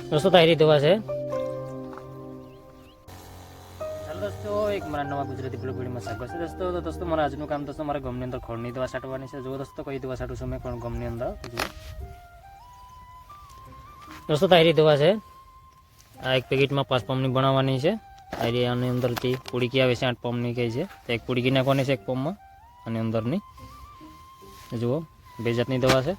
दोस्तों ताहिरी दवा છે ચાલો દોસ્તો એક મારા નવા ગુજરાતી બ્લોગ વિડીયોમાં સ્વાગત છે દોસ્તો મારા આજનું કામ દોસ્તો મારા ગમની અંદર ખોળની દવા છાંટવાની છે જો દોસ્તો કઈ દવા છાંટું છું મેં પણ ગમની અંદર જુઓ દોસ્તો તાહિરી દવા છે આ એક પેકેટમાં 5 પંપની બનાવવાની છે તાહિરી આની અંદરથી પુડીકી આવે છે 8 પંપની કહે છે તો એક પુડીકી નાખવાની છે એક પંપમાં અને અંદરની જુઓ બે જાતની દવા છે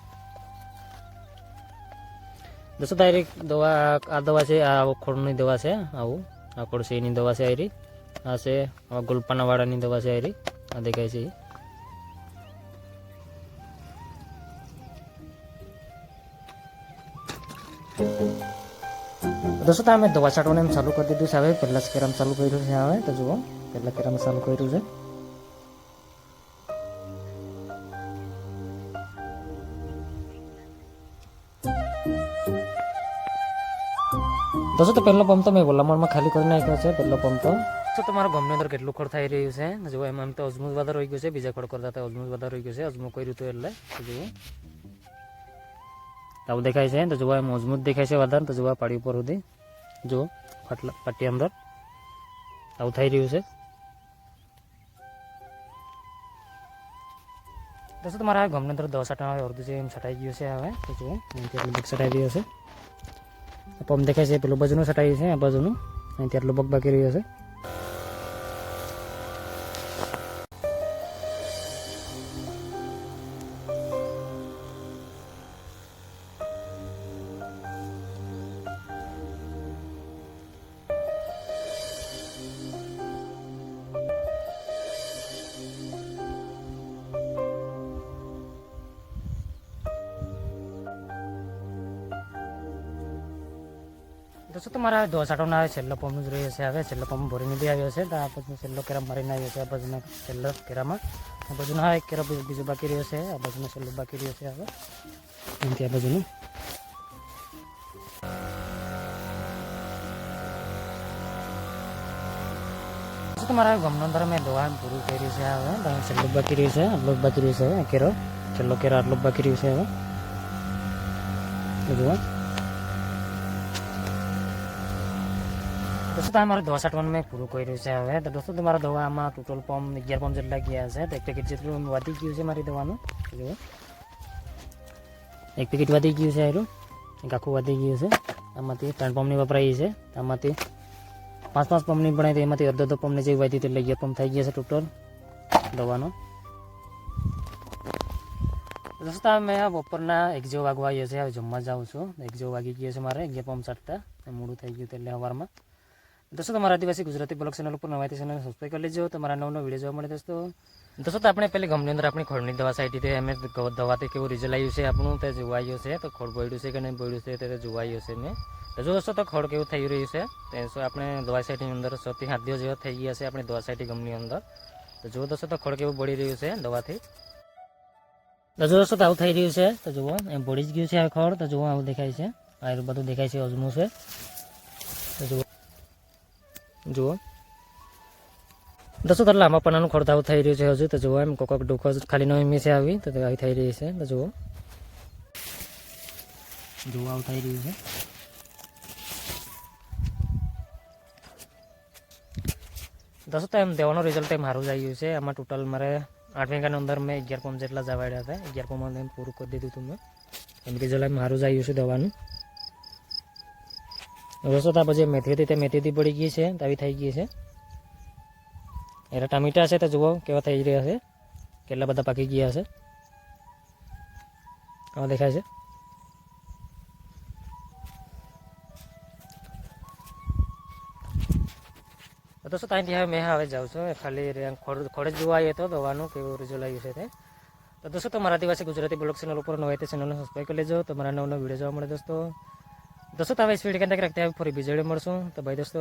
દોસ્તો તાહિરી દવા આ દવા છે આ ખોળની દવા છે આવું આ ખોળ છે એની દવા છે આયરી આ છે આ ગુલપાના વાળાની દવા છે આયરી આ દેખાય છે દોસ્તો અમે દવા છાંટવાનું એમ ચાલુ કરી દીધું છે હવે પહેલા કેરામ ચાલુ કર્યું છે હવે તો જુઓ પહેલા કેરામ ચાલુ કર્યું છે દોસ્તો તો પહેલો પંપ તો મેં વલામણમાં ખાલી કરી નાખ્યો છે પહેલો પંપ તો તમારા ગમની અંદર કેટલું ખોળ થઈ રહ્યું છે જુઓ એમ તો અજમુજ વધારે રહી ગયું છે બીજા ખોળ કરતા અજમુજ વધારે રહી ગયું છે અજમું કર્યું હતું એટલે જુઓ આવું દેખાય છે તો જોવા એમ અજમુજ દેખાય છે વધારે તો જોવા પાડી ઉપર સુધી જુઓ પટ્ટી અંદર આવું થઈ રહ્યું છે દોસ્તો તમારા ગમની અંદર દવા છાંટવા અડધું છે એમ છટાઈ ગયું છે હવે તો જુઓ અહીંથી લગભગ છટાઈ રહ્યો છે પંપ દેખાય છે પેલું બાજુનું છટાઈ છે આ બાજુનું અહીંથી આટલું બગ બાકી રહ્યો છે દોસ્તો તમારા દવા છાંટવાના છેલ્લો પંપ જ રહ્યો છે હવે છેલ્લો પંપ ભરીને બી આવ્યો છે તો આ પછી છેલ્લો કેરા મારીને આવ્યો છે આ બાજુના છેલ્લો કેરામાં આ બાજુનો હા એક કેરા બીજો બાકી રહ્યો છે આ બાજુનો છેલ્લો બાકી રહ્યો છે હવે અહીંથી આ બાજુનું તમારા ગમનો અંદર મેં દવા પૂરું કર્યું છે હવે છેલ્લું બાકી રહ્યું છે આટલું જ બાકી રહ્યું છે કેરો છેલ્લો કેરો આટલું જ બાકી રહ્યું છે હવે જુઓ દોસ્તો તમારે દવા છાંટવાનું મેં પૂરું કર્યું છે હવે તો દોસ્તો તમારા દવા આમાં ટોટલ પંપ 11 પંપ જેટલા ગયા છે તો એક પેકેટ જેટલું વધી ગયું છે મારી દવાનું જુઓ એક પેકેટ વધી ગયું છે આનું એક આખું વધી ગયું છે આમાંથી 3 પંપની વપરાઈ છે આમાંથી 5 પંપની બનાવી તો એમાંથી અડધો પંપની જેવી વધી એટલે 11 પંપ થઈ ગયા છે ટોટલ દવાનો દોસ્તો મેં બપોરના 1 જેવો વાગવા આવ્યો છે હવે જમવા જાઉં છું 1 જેવો વાગી ગયો છે મારે 11 પંપ છાંટતા મોડું થઈ ગયું એટલે સવારમાં દોસ્તો તમારા આદિવાસી ગુજરાતી બ્લોગ ચેનલ ઉપર નવા ચેનલ સબસ્ક્રાઈબ કરી લેજો તમારા નવો વિડીયો જોવા મળે દોસ્તો તો આપણે પહેલી ગમની અંદર આપણી ખોળની દવા છાંટી હતી અમે દવાથી કેવું રિઝલ્ટ આવ્યું છે આપણું તે જોવાયું છે તો ખોળ બોળ્યું છે કે નહીં બોળ્યું છે તે જોવાયું છે મેં તો જો દોસ્તો તો ખોળ કેવું થઈ રહ્યું છે તે આપણે દવા છાંટીની અંદર 6 થી 7 દિવસ જેવા થઈ ગયા છે આપણી દવા છાંટી ગમની અંદર તો જો દોસ્તો તો ખોળ કેવું બોળી રહ્યું છે દવાથી તો જો દોસ્તો તો આવું થઈ રહ્યું છે તો જુઓ એમ બોળી જ ગયું છે આ ખોળ તો જુઓ આવું દેખાય છે આ બધું દેખાય છે અજમું છે તો જુઓ દોસ્તો તો લાંબા પન્નાનું ખોળ આવું થઈ રહ્યું છે હજુ તો જુઓ એમ કોક ડોકો ખાલી નવી મીસે આવી તો આવી થઈ રહી છે તો જુઓ આવું થઈ રહ્યું છે દોસ્તો એમ દેવાનું રિઝલ્ટ એમ સારું જ આવ્યું છે આમાં ટોટલ મારે 8 વીઘાની અંદર મેં 11 પંપ જેટલા જવાડ્યા હતા 11 પંપ એમ પૂરું કરી દીધું હતું મેં એમ રિઝલ્ટ એમ સારું જ આવ્યું છે દવાનું દોસ્તો તો પછી મેથી હતી તે મેથીથી પડી ગઈ છે તો આવી થઈ ગઈ છે એના ટામેટા છે તો જુઓ કેવા થઈ રહ્યા છે કેટલા બધા પાકી ગયા છે આવા દેખાય છે દોસ્તો ત્યાંથી હવે મેં હવે જાઉં છું ખાલી ખોળ જ જોવા આવ્યો હતો દવાનું કેવું રિઝલ્ટ આવ્યું છે તે તો દોસ્તો તમારા આદિવાસી ગુજરાતી બ્લોગ ચેનલ ઉપર નવા તે ચેનલને સબસ્ક્રાઈબ કરી લેજો તમારા નવો વિડીયો જોવા મળે દોસ્તો તો હવે ઇસ વિડીયો કે અંત રખते हैं ફરી બીજા વિડીયો મળશું તો ભાઈ દોસ્તો